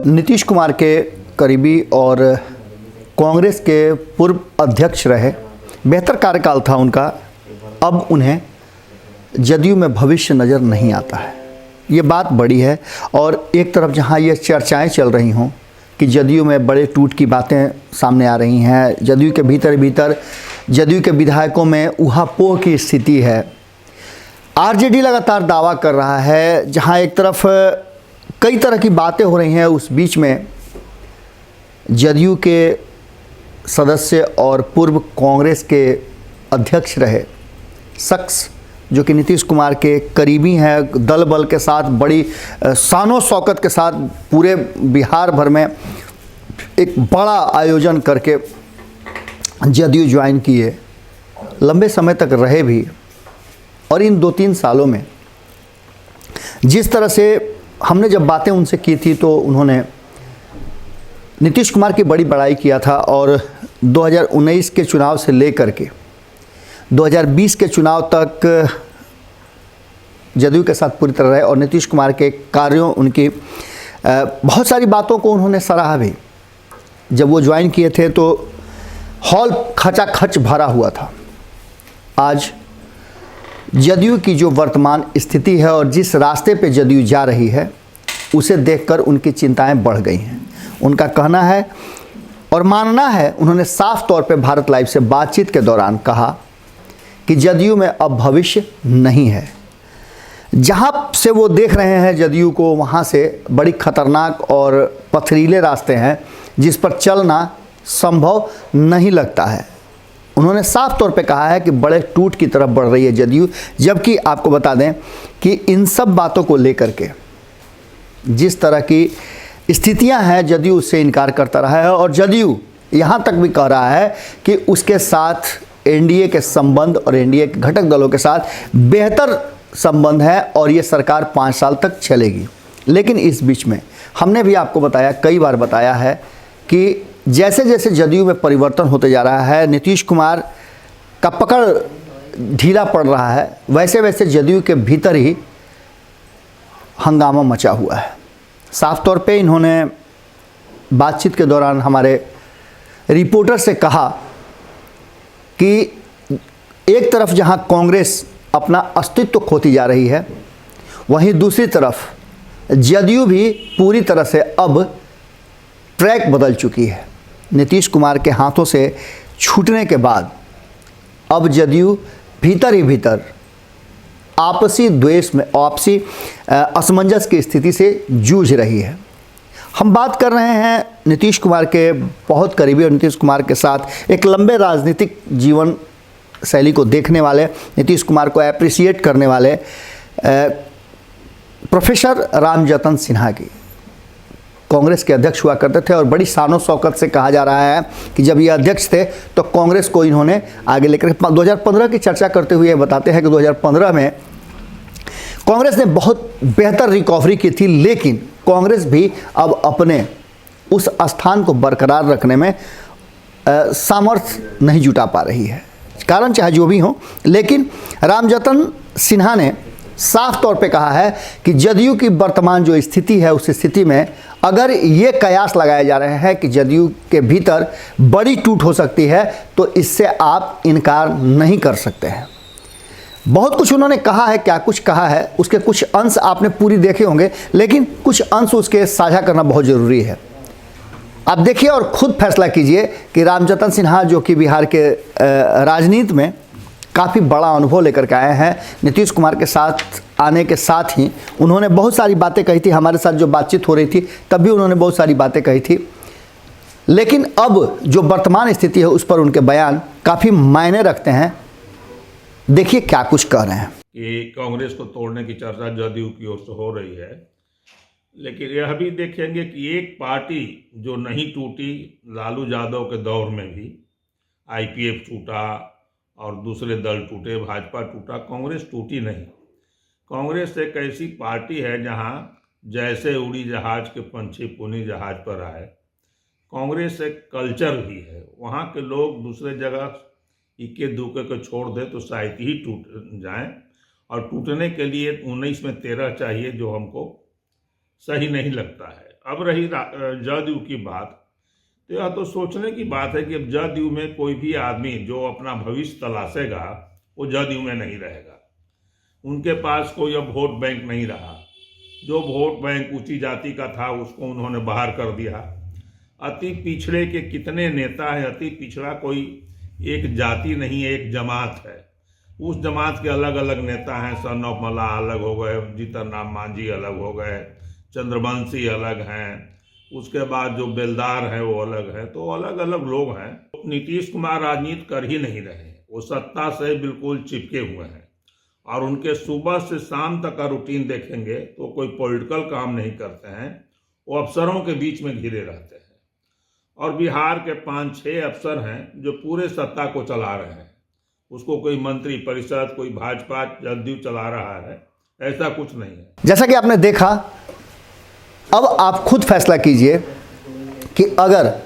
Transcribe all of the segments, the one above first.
नीतीश कुमार के करीबी और कांग्रेस के पूर्व अध्यक्ष रहे, बेहतर कार्यकाल था उनका। अब उन्हें जदयू में भविष्य नज़र नहीं आता है, ये बात बड़ी है। और एक तरफ जहां ये चर्चाएं चल रही हों कि जदयू में बड़े टूट की बातें सामने आ रही हैं, जदयू के भीतर जदयू के विधायकों में ऊहापोह की स्थिति है, आरजेडी लगातार दावा कर रहा है, जहां एक तरफ कई तरह की बातें हो रही हैं, उस बीच में जदयू के सदस्य और पूर्व कांग्रेस के अध्यक्ष रहे शख्स जो कि नीतीश कुमार के करीबी हैं, दल बल के साथ बड़ी शानो शौकत के साथ पूरे बिहार भर में एक बड़ा आयोजन करके जदयू ज्वाइन किए, लंबे समय तक रहे भी। और इन 2-3 सालों में जिस तरह से हमने जब बातें उनसे की थी तो उन्होंने नीतीश कुमार की बड़ी बड़ाई किया था और 2019 के चुनाव से लेकर के 2020 के चुनाव तक जदयू के साथ पूरी तरह रहे और नीतीश कुमार के कार्यों, उनकी बहुत सारी बातों को उन्होंने सराहा भी। जब वो ज्वाइन किए थे तो हॉल खचाखच भरा हुआ था। आज जदयू की जो वर्तमान स्थिति है और जिस रास्ते पे जदयू जा रही है, उसे देखकर उनकी चिंताएं बढ़ गई हैं। उनका कहना है और मानना है, उन्होंने साफ तौर पे भारत लाइव से बातचीत के दौरान कहा कि जदयू में अब भविष्य नहीं है। जहां से वो देख रहे हैं जदयू को, वहां से बड़ी खतरनाक और पथरीले रास्ते हैं जिस पर चलना संभव नहीं लगता है। उन्होंने साफ तौर पे कहा है कि बड़े टूट की तरफ बढ़ रही है जदयू, जबकि आपको बता दें कि इन सब बातों को लेकर के जिस तरह की स्थितियां हैं, जदयू उससे इनकार करता रहा है और जदयू यहां तक भी कह रहा है कि उसके साथ एनडीए के संबंध और एनडीए के घटक दलों के साथ बेहतर संबंध है और ये सरकार 5 साल तक चलेगी। लेकिन इस बीच में हमने भी आपको बताया, कई बार बताया है कि जैसे जैसे जदयू में परिवर्तन होते जा रहा है, नीतीश कुमार का पकड़ ढीला पड़ रहा है, वैसे वैसे जदयू के भीतर ही हंगामा मचा हुआ है। साफ तौर पे इन्होंने बातचीत के दौरान हमारे रिपोर्टर से कहा कि एक तरफ जहां कांग्रेस अपना अस्तित्व खोती जा रही है, वहीं दूसरी तरफ जदयू भी पूरी तरह से अब ट्रैक बदल चुकी है। नीतीश कुमार के हाथों से छूटने के बाद अब जदयू भीतर ही भीतर आपसी द्वेष में, आपसी असमंजस की स्थिति से जूझ रही है। हम बात कर रहे हैं नीतीश कुमार के बहुत करीबी और नीतीश कुमार के साथ एक लंबे राजनीतिक जीवन शैली को देखने वाले, नीतीश कुमार को एप्रिशिएट करने वाले प्रोफेसर रामजतन सिन्हा की। कांग्रेस के अध्यक्ष हुआ करते थे और बड़ी शानो शौकत से कहा जा रहा है कि जब ये अध्यक्ष थे तो कांग्रेस को इन्होंने आगे लेकर 2015 की चर्चा करते हुए बताते हैं कि 2015 में कांग्रेस ने बहुत बेहतर रिकवरी की थी, लेकिन कांग्रेस भी अब अपने उस स्थान को बरकरार रखने में सामर्थ्य नहीं जुटा पा रही है। कारण चाहे जो भी हो, लेकिन रामजतन सिन्हा ने साफ तौर पे कहा है कि जदयू की वर्तमान जो स्थिति है, उस स्थिति में अगर ये कयास लगाए जा रहे हैं कि जदयू के भीतर बड़ी टूट हो सकती है, तो इससे आप इनकार नहीं कर सकते हैं। बहुत कुछ उन्होंने कहा है, क्या कुछ कहा है, उसके कुछ अंश आपने पूरी देखे होंगे, लेकिन कुछ अंश उसके साझा करना बहुत ज़रूरी है। आप देखिए और ख़ुद फैसला कीजिए कि रामजतन सिन्हा जो कि बिहार के राजनीति में काफ़ी बड़ा अनुभव लेकर के आए हैं, नीतीश कुमार के साथ आने के साथ ही उन्होंने बहुत सारी बातें कही थी। हमारे साथ जो बातचीत हो रही थी तब भी उन्होंने बहुत सारी बातें कही थी, लेकिन अब जो वर्तमान स्थिति है उस पर उनके बयान काफ़ी मायने रखते हैं। देखिए क्या कुछ कह रहे हैं। कि कांग्रेस को तोड़ने की चर्चा जदयू की ओर से हो रही है, लेकिन यह भी देखेंगे कि एक पार्टी जो नहीं टूटी, लालू यादव के दौर में भी आईपीएफ टूटा और दूसरे दल टूटे, भाजपा टूटा, कांग्रेस टूटी नहीं। कांग्रेस एक ऐसी पार्टी है जहां जैसे उड़ी जहाज के पंछी पुनी जहाज पर आए। कांग्रेस एक कल्चर भी है, वहां के लोग दूसरे जगह इक्के दुक्के को छोड़ दे तो शायद ही टूट जाएं, और टूटने के लिए 19 में 13 चाहिए, जो हमको सही नहीं लगता है। अब रही जदयू की बात, तो यह तो सोचने की बात है कि अब जदयू में कोई भी आदमी जो अपना भविष्य तलाशेगा वो जदयू में नहीं रहेगा। उनके पास कोई अब वोट बैंक नहीं रहा। जो वोट बैंक ऊंची जाति का था उसको उन्होंने बाहर कर दिया। अति पिछड़े के कितने नेता हैं? अति पिछड़ा कोई एक जाति नहीं, एक जमात है। उस जमात के अलग अलग नेता हैं। सन ऑफ मला अलग हो गए, जीतन राम मांझी अलग हो गए, चंद्रवंशी अलग हैं, उसके बाद जो बेलदार हैं वो अलग है। तो अलग अलग लोग हैं। नीतीश कुमार राजनीति कर ही नहीं रहे, वो सत्ता से बिल्कुल चिपके हुए हैं। और उनके सुबह से शाम तक का रूटीन देखेंगे तो कोई पॉलिटिकल काम नहीं करते हैं, वो अफसरों के बीच में घिरे रहते हैं। और बिहार के 5-6 अफसर हैं जो पूरे सत्ता को चला रहे हैं। उसको कोई मंत्री परिषद, कोई भाजपा जदयू चला रहा है, ऐसा कुछ नहीं है। जैसा कि आपने देखा, अब आप खुद फैसला कीजिए कि अगर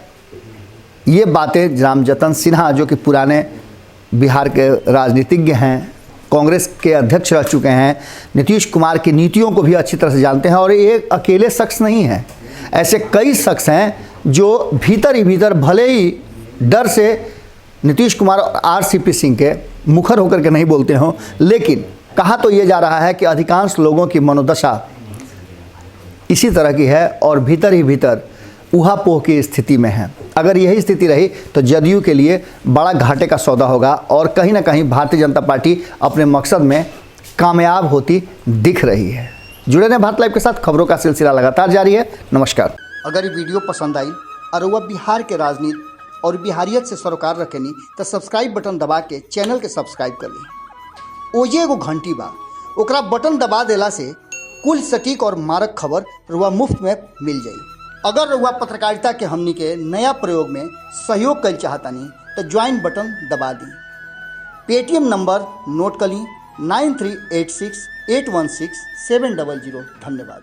ये बातें रामजतन सिन्हा, जो कि पुराने बिहार के राजनीतिज्ञ हैं, कांग्रेस के अध्यक्ष रह चुके हैं, नीतीश कुमार की नीतियों को भी अच्छी तरह से जानते हैं, और ये अकेले शख्स नहीं हैं, ऐसे कई शख्स हैं जो भीतर ही भीतर भले ही डर से नीतीश कुमार और आरसीपी सिंह के मुखर होकर के नहीं बोलते हों, लेकिन कहा तो ये जा रहा है कि अधिकांश लोगों की मनोदशा इसी तरह की है और भीतर ही भीतर ऊहापोह की स्थिति में है। अगर यही स्थिति रही तो जदयू के लिए बड़ा घाटे का सौदा होगा और कहीं ना कहीं भारतीय जनता पार्टी अपने मकसद में कामयाब होती दिख रही है। जुड़े रहें भारत लाइव के साथ, खबरों का सिलसिला लगातार जारी है। नमस्कार। अगर ये वीडियो पसंद आई और वह बिहार के राजनीति और बिहारियत से सरोकार रखेनी तो सब्सक्राइब बटन दबा के चैनल के सब्सक्राइब कर ली। ओजे एगो घंटी बा, ओकरा बटन दबा देला से कुल सटीक और मारक खबर रुआ मुफ्त में मिल जाई। अगर रुआ पत्रकारिता के हमनी के नया प्रयोग में सहयोग कर चाहतानी तो ज्वाइन बटन दबा दी। पेटीएम नंबर नोट कर ली 9386816700। धन्यवाद।